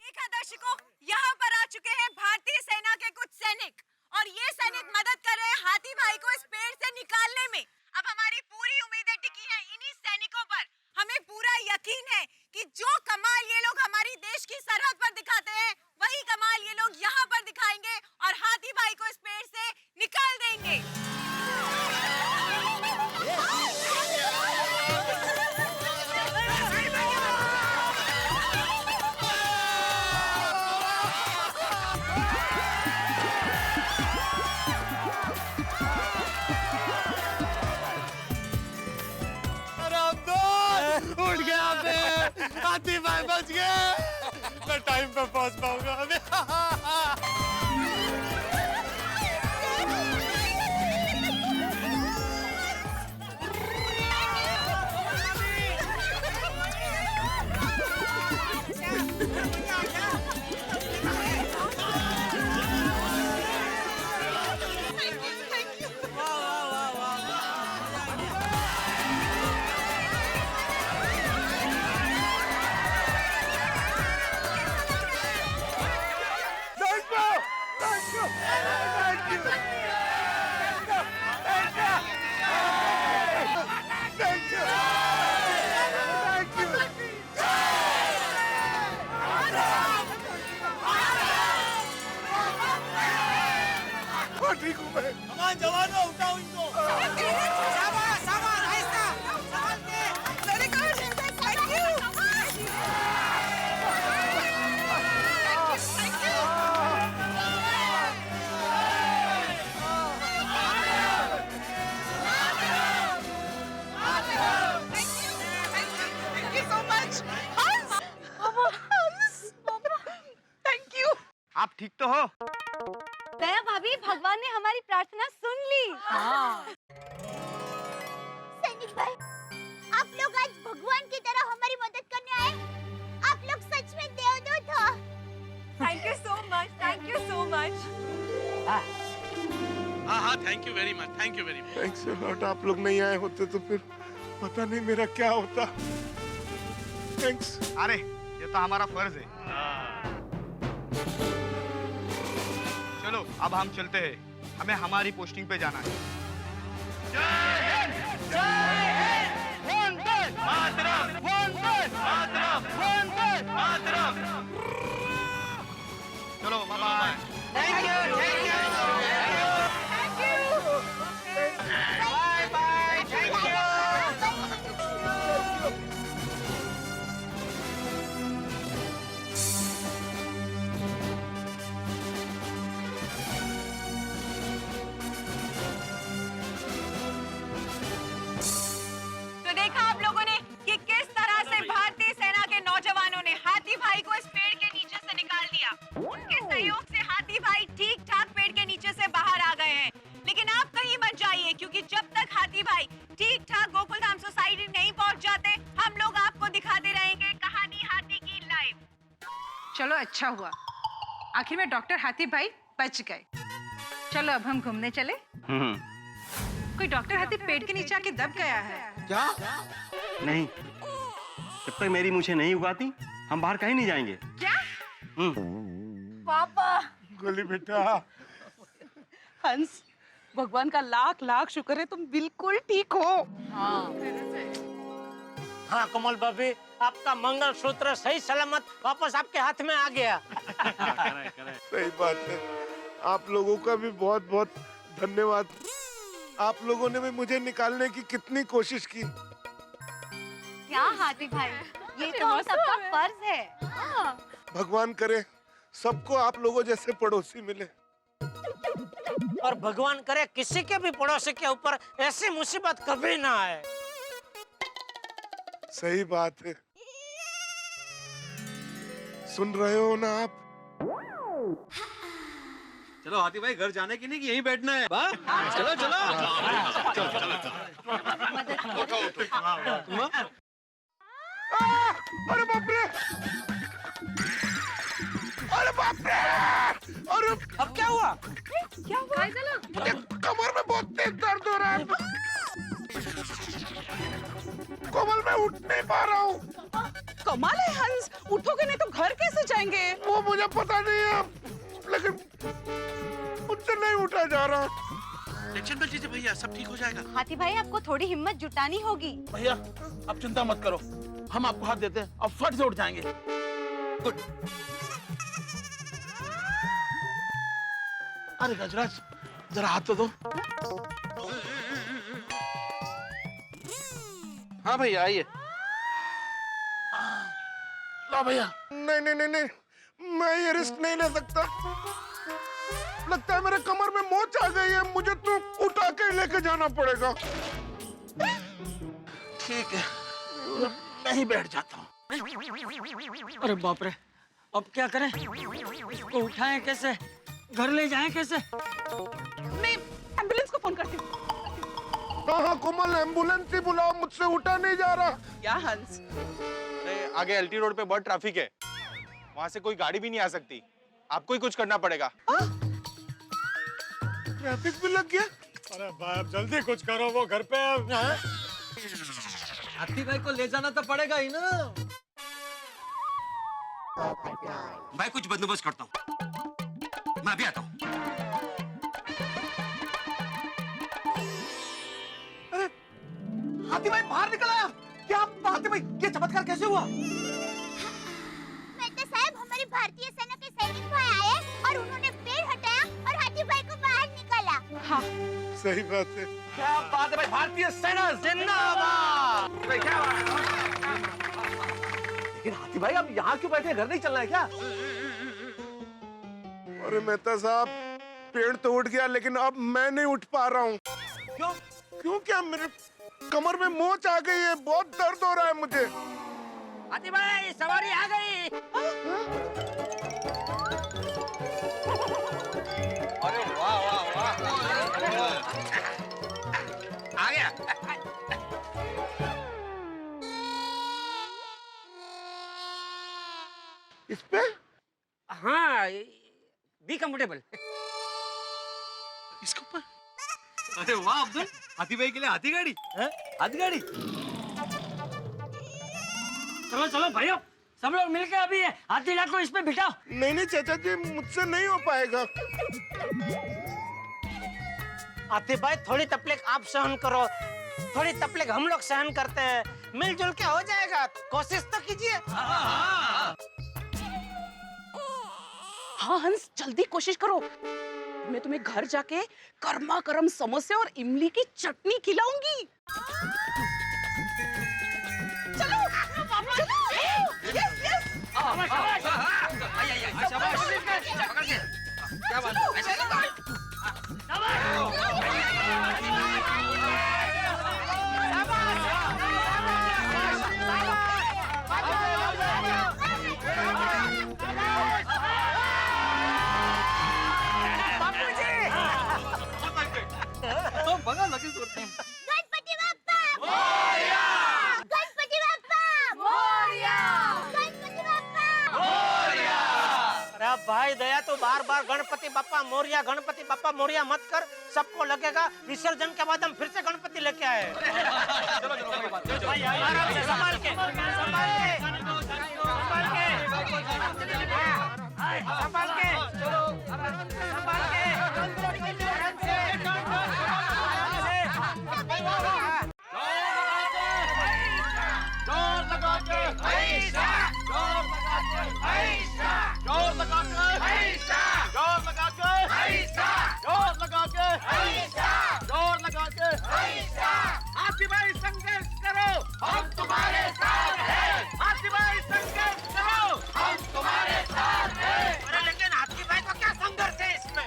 B: देखा दर्शकों, यहाँ पर आ चुके हैं भारतीय सेना के कुछ सैनिक और ये सैनिक मदद कर रहे हैं हाथी भाई को इस पेड़ से निकालने में। अब हमारी पूरी उम्मीदें टिकी हैं इन्हीं सैनिकों पर। हमें पूरा यकीन है कि जो कमाल ये लोग हमारी देश की सरहद पर दिखाते हैं, वही कमाल ये लोग यहाँ पर दिखाएंगे और हाथी भाई को इस पेड़ से निकाल देंगे।
C: उठ गया बे, हाथी भाई बच गए। मैं टाइम पे पहुंच पाऊंगा अभी।
A: ठीक हूँ मैं।
C: कमान जवानों, उठाओ इनको।
D: शाबाश, शाबाश, ऐसा, संभाल के।
B: Very good. Thank you. Thank you. Thank you so much.
I: Thank you.
K: आप ठीक तो हो?
B: दया भाभी, भगवान ने हमारी प्रार्थना सुन ली।
E: सैनिक भाई, आप लोग आज भगवान की तरह हमारी मदद करने आए। आप लोग सच में देवदूत हो।
B: Thank you so much. Thank you so much.
C: हाँ, thank you very much, thank you very much.
A: Thanks a lot. आप लोग नहीं आए होते तो फिर पता नहीं मेरा क्या होता। थैंक्स।
K: अरे ये तो हमारा फर्ज है। चलो अब हम चलते हैं, हमें हमारी पोस्टिंग पे जाना है। चलो bye bye.
D: Thank you, thank you, bye bye, thank you.
B: तो देखा आप लोगों ने कि किस तरह से भारतीय सेना के नौजवानों ने हाथी भाई को इस पेड़ के नीचे से निकाल दिया। उनके सहयोग से हाथी भाई ठीक ठाक पेड़ के नीचे से बाहर आ गए हैं। लेकिन आप कहीं मत जाइए, क्योंकि जब तक हाथी भाई ठीक ठाक गोकुलधाम सोसाइटी नहीं पहुंच जाते, हम लोग आपको दिखाते रहेंगे कहानी हाथी की लाइव।
N: चलो अच्छा हुआ, आखिर में डॉक्टर हाथी भाई बच गए। चलो अब हम घूमने चले। कोई डॉक्टर हाथी पेड़ के नीचे आके दब गया है।
M: क्या? नहीं, जब तक मेरी मूछें नहीं उगाती हम बाहर कहीं नहीं जाएंगे।
N: क्या?
B: पापा।
A: गोली बेटा।
I: हंस, भगवान का लाख लाख शुक्र है तुम बिल्कुल ठीक हो।
D: हाँ कमल भाभी, आपका मंगलसूत्र सही सलामत वापस आपके हाथ में आ गया।
A: सही बात है। आप लोगों का भी बहुत बहुत धन्यवाद। आप लोगों ने भी मुझे निकालने की कितनी कोशिश की।
B: क्या हाथी भाई, ये तो हम सबका फर्ज है।
A: भगवान करे सबको आप लोगों जैसे पड़ोसी मिले।
D: और भगवान करे किसी के भी पड़ोसी के ऊपर ऐसी मुसीबत कभी ना आए।
A: सही बात है। सुन रहे हो ना आप?
C: चलो हाथी भाई घर जाने की नहीं कि यहीं बैठना है। चलो चलो
A: अरे बाप रे! अरे बाप रे! अरे
I: अब क्या हुआ?
G: क्या हुआ?
A: मुझे कमर में बहुत तेज दर्द हो रहा है। कोमल मैं उठ नहीं पा रहा हूँ।
I: कमाल है हंस, उठोगे नहीं तो घर कैसे जाएंगे?
A: वो मुझे पता नहीं है, लेकिन मुझसे नहीं उठा जा रहा।
H: टेंशन मत लीजिए भैया, सब ठीक हो जाएगा।
B: हाथी भाई आपको थोड़ी हिम्मत जुटानी होगी।
H: भैया आप चिंता मत करो, हम आपको हाथ देते हैं, अब फट से उठ जाएंगे। गुड। अरे गजराज जरा हाथ तो दो। हाँ भैया आइए। लो भैया।
A: नहीं नहीं नहीं नहीं, मैं ये रिस्क नहीं ले सकता। लगता है मेरे कमर में मोच आ गई है, मुझे तो उठा के लेके जाना पड़ेगा।
H: ठीक है, मैं ही बैठ जाता हूँ।
M: अरे बाप रे, अब क्या करें? इसको उठाएं कैसे? घर ले जाएं कैसे?
I: मैं एम्बुलेंस को फोन करती हूँ।
A: हाँ कोमल, एम्बुलेंस ही बुलाओ, मुझसे उठा नहीं जा रहा।
I: क्या हंस?
L: आगे एलटी रोड पे बहुत ट्रैफिक है, वहाँ से कोई गाड़ी भी नहीं आ सकती, आपको ही कुछ करना पड़ेगा।
A: ट्रैफिक भी लग गया।
C: अरे भाई अब जल्दी कुछ करो, वो घर पे है।
M: हाथी भाई को ले जाना तो पड़ेगा ही ना।
C: भाई कुछ बंदोबस्त करता हूँ, मैं अभी आता हूँ।
H: अरे हाथी भाई बाहर निकल आया। क्या हाथी भाई, ये चमत्कार कैसे हुआ?
E: मेहता साहब, हमारी भारतीय सेना के सैनिक भाई आए और उन्होंने पेड़ हटाया और हाथी भाई को बाहर निकाला।
I: हाँ
A: सही बात है।
H: क्या बात है भाई, भारतीय सेना जिंदाबाद। क्या बात है? लेकिन हाथी भाई अब यहाँ क्यों बैठे, घर नहीं चलना है क्या?
A: अरे मेहता साहब, पेड़ तो उठ गया लेकिन अब मैं नहीं उठ पा रहा हूँ।
H: क्यों?
A: क्यों क्या, मेरे कमर में मोच आ गई है, बहुत दर्द हो रहा है मुझे।
D: हाथी भाई सवारी आ गई।
L: अरे वाह वाह वाह,
D: आ गया।
A: इस पे?
D: हाँ, बी कंफर्टेबल।
H: इसके ऊपर?
C: अरे वाह अब्दुल, हाथी भाई के लिए हाथी गाड़ी।
M: हाथी गाड़ी। चलो चलो भाइयों, सब लोग मिलकर अभी हाथी को इस पे बिठाओ।
A: नहीं नहीं चाचा जी, मुझसे नहीं हो पाएगा।
D: हाथी भाई थोड़ी तकलीफ आप सहन करो, थोड़ी तकलीफ हम लोग सहन करते हैं, मिलजुल के हो जाएगा, कोशिश तो कीजिए।
I: हाँ हंस, जल्दी कोशिश करो। मैं तुम्हें घर जाके कर्मा गर्म समोसे और इमली की चटनी खिलाऊंगी। चलो चलो। Yes yes.
D: क्या बात
E: गणपति बाप्पा मोरया! गणपति बाप्पा मोरया! गणपति बाप्पा मोरया!
D: अरे भाई दया, तो बार बार गणपति बाप्पा मोरया मत कर, सबको लगेगा विसर्जन के बाद हम फिर से गणपति लेके आए। आराम से, संभाल के, संभाल के, संभाल के, संभाल के।
H: हाथी भाई संघर्ष करो, हम तुम्हारे साथ हैं। हाथी भाई संघर्ष करो, हम तुम्हारे साथ हैं।
D: अरे लेकिन हाथी भाई को क्या संघर्ष है इसमें?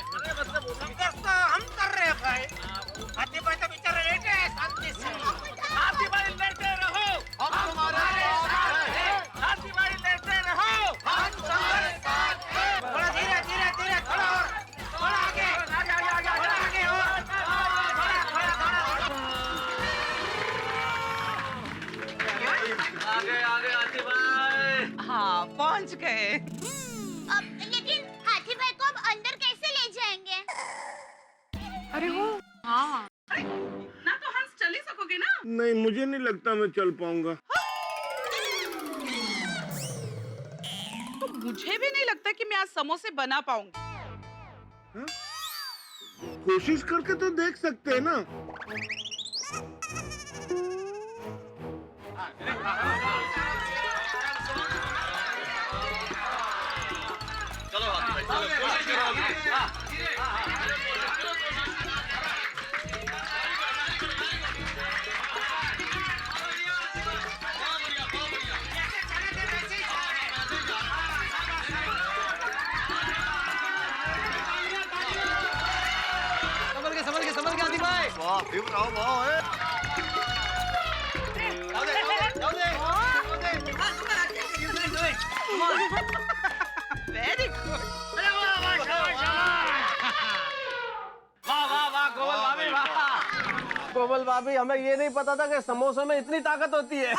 I: पहुंच गए।
E: लेकिन हाथी भाई को अब अंदर कैसे ले जाएंगे?
I: अरे वो हाँ, अरे ना तो हंस चल ही सकोगे ना?
A: नहीं, मुझे नहीं लगता मैं चल पाऊंगा।
I: तो मुझे भी नहीं लगता कि मैं आज समोसे बना पाऊंगी।
A: कोशिश करके तो देख सकते हैं ना।
H: संभल के हाथी भाई। वाह, फिर आओ वाह है।
I: Very good.
F: वाह वाह वाह गोपाल भाभी वाह। गोपाल भाभी, हमें ये नहीं पता था कि समोसे में इतनी ताकत होती है।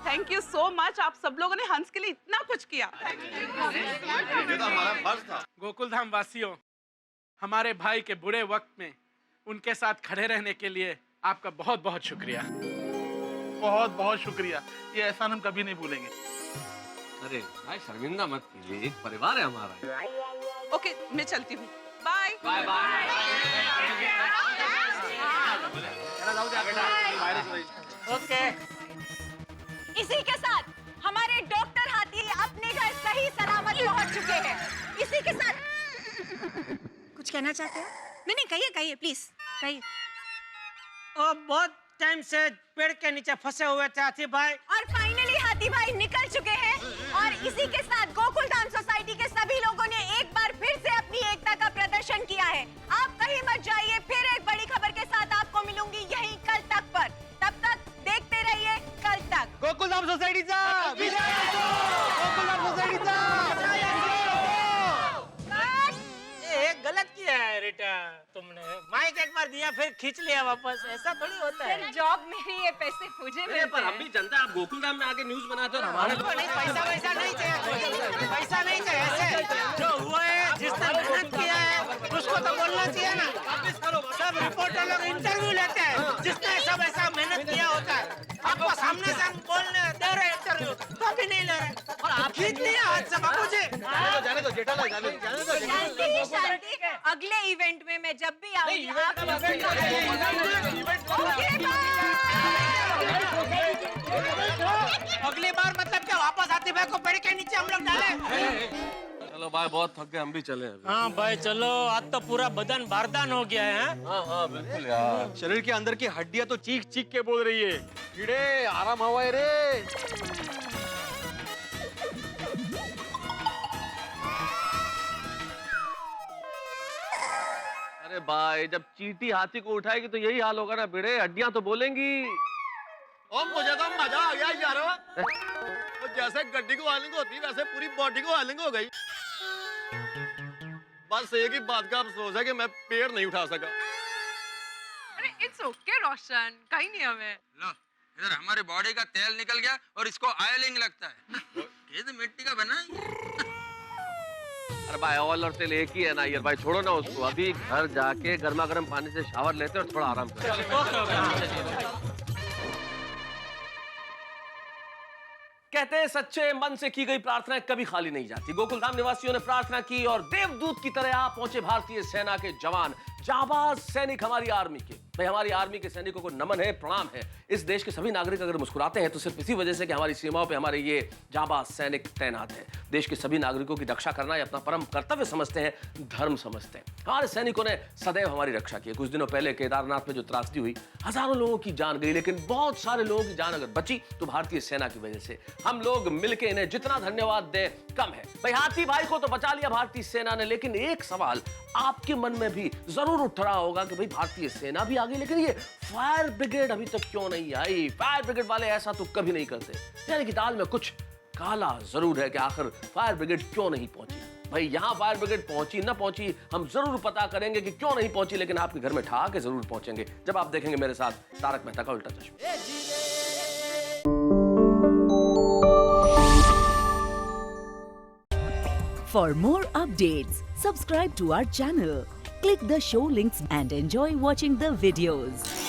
I: Thank you so much. आप सब लोगों ने हंस के लिए इतना कुछ किया।
H: ये तो हमारा फर्ज था।
O: गोकुलधाम वासियों, हमारे भाई के बुरे वक्त में उनके साथ खड़े रहने के लिए आपका बहुत बहुत शुक्रिया।
P: बहुत बहुत शुक्रिया, ये एहसान हम कभी नहीं भूलेंगे।
F: अरे भाई शर्मिंदा मत कीजिए, एक परिवार है हमारा।
I: ओके, मैं चलती हूँ। Bye
F: bye bye.
D: ओके।
B: इसी के साथ हमारे डॉक्टर हाथी अपने घर सही सलामत पहुंच चुके हैं। इसी के साथ
E: कुछ कहना चाहते हो?
B: नहीं, कहिए प्लीज कहिए।
D: और बहुत टाइम से पेड़ के नीचे फंसे हुए थे हाथी भाई,
B: और फाइनली हाथी भाई निकल चुके हैं। और इसी के साथ गोकुलधाम सोसाइटी के सभी लोगों ने एक बार फिर से अपनी एकता का प्रदर्शन किया है। आप कहीं मत जाइए, फिर एक बड़ी खबर के साथ आपको मिलूंगी यहीं कल तक पर। तब तक देखते रहिए कल तक।
H: गोकुलधाम सोसाइटीचा विजय असो! गोकुलधाम सोसाइटीचा
D: एक गलत किया है रिटा तुमने। माइक एक बार दिया फिर खींच लिया वापस, ऐसा थोड़ी होता है।
B: जॉब मेरी है, पैसे मुझे मिलते
F: पर हम भी जनता, आप गोकुलधाम में आके न्यूज बनाते हो, हमारे
D: नहीं, पैसा नहीं चाहिए, पैसा नहीं चाहिए। ऐसे जो हुआ है, जिसने मेहनत किया है उसको तो बोलना चाहिए ना। सब रिपोर्टर लोग इंटरव्यू लेते हैं, जिसने सब ऐसा मेहनत किया होता है। आपको सामने से हम बोलने दे रहे इंटरव्यू, तो भी नहीं ले रहे। और आप खींच लिया हाथ से बाबूजी।
H: जाने दो जेठालाल, जाने दो।
B: शांति, अगले इवेंट में मैं जब भी आऊंगी आप
D: अगली बार मतलब क्या वापस हाथी भाई को पेड़ के नीचे हम लोग डालें?
F: चलो भाई, बहुत थक गए, हम भी चले अभी।
D: हाँ भाई चलो, आज तो पूरा बदन बारदान हो गया है।
F: हाँ बिल्कुल यार।
H: शरीर के अंदर की हड्डियां तो चीख चीख के बोल रही है, कीड़े आराम हवाए रे।
F: अरे भाई, जब चींटी हाथी को उठाएगी तो यही हाल होगा ना भिड़े, हड्डियां तो बोलेंगी।
H: ओ मुझे तो मजा आ गया यार। तो जैसे गड्डी को वायलिंग होती है वैसे पूरी बॉडी को वायलिंग हो गई। बस एक ही बात का अफसोस है कि मैं पेड़ नहीं उठा सका।
N: अरे इट्स ओके रोशन, कहीं नहीं हमें।
Q: लो, इधर हमारी बॉडी का तेल निकल गया और इसको ऑयलिंग लगता है। ये तो मिट्टी का बना है।
F: अरे भाई, ऑयल और तेल एक ही है ना यार भाई, छोड़ो ना उसको। अभी घर जाके गर्मा गर्म पानी से शावर लेते और थोड़ा आराम करते। कहते हैं सच्चे मन से की गई प्रार्थनाएं कभी खाली नहीं जाती। गोकुलधाम निवासियों ने प्रार्थना की और देवदूत की तरह आ पहुंचे भारतीय सेना के जवान, जाबाज सैनिक हमारी आर्मी के। भाई, हमारी आर्मी के सैनिकों को नमन है, प्रणाम है। इस देश के सभी नागरिक अगर मुस्कुराते हैं तो सिर्फ इसी वजह से कि हमारी सीमाओं पे हमारे ये जाबाज सैनिक तैनात हैं। देश के सभी नागरिकों की रक्षा करना ये अपना परम कर्तव्य समझते हैं, धर्म समझते हैं। हमारे सैनिकों ने सदैव हमारी रक्षा की है। कुछ दिनों पहले केदारनाथ में जो त्रासदी हुई, हजारों लोगों की जान गई, लेकिन बहुत सारे लोगों की जान अगर बची तो भारतीय सेना की वजह से। हम लोग मिलकर इन्हें जितना धन्यवाद दें कम है। भाई, हाथी भाई को तो बचा लिया भारतीय सेना ने, लेकिन एक सवाल आपके मन में भी जरूर उठ रहा होगा कि भाई भारतीय सेना भी आ गई, लेकिन ये फायर ब्रिगेड अभी तक क्यों नहीं आई? फायर ब्रिगेड वाले ऐसा तो कभी नहीं करते। यानी कि दाल में कुछ काला जरूर है कि आखिर फायर ब्रिगेड क्यों नहीं पहुंची। भाई, यहाँ फायर ब्रिगेड पहुंची ना पहुंची हम जरूर पता करेंगे कि क्यों नहीं पहुंची, लेकिन आपके घर में ठहाके के जरूर पहुंचेंगे जब आप देखेंगे मेरे साथ तारक मेहता का उल्टा चश्मा।
R: For more updates, subscribe to our channel, click the show links and enjoy watching the videos.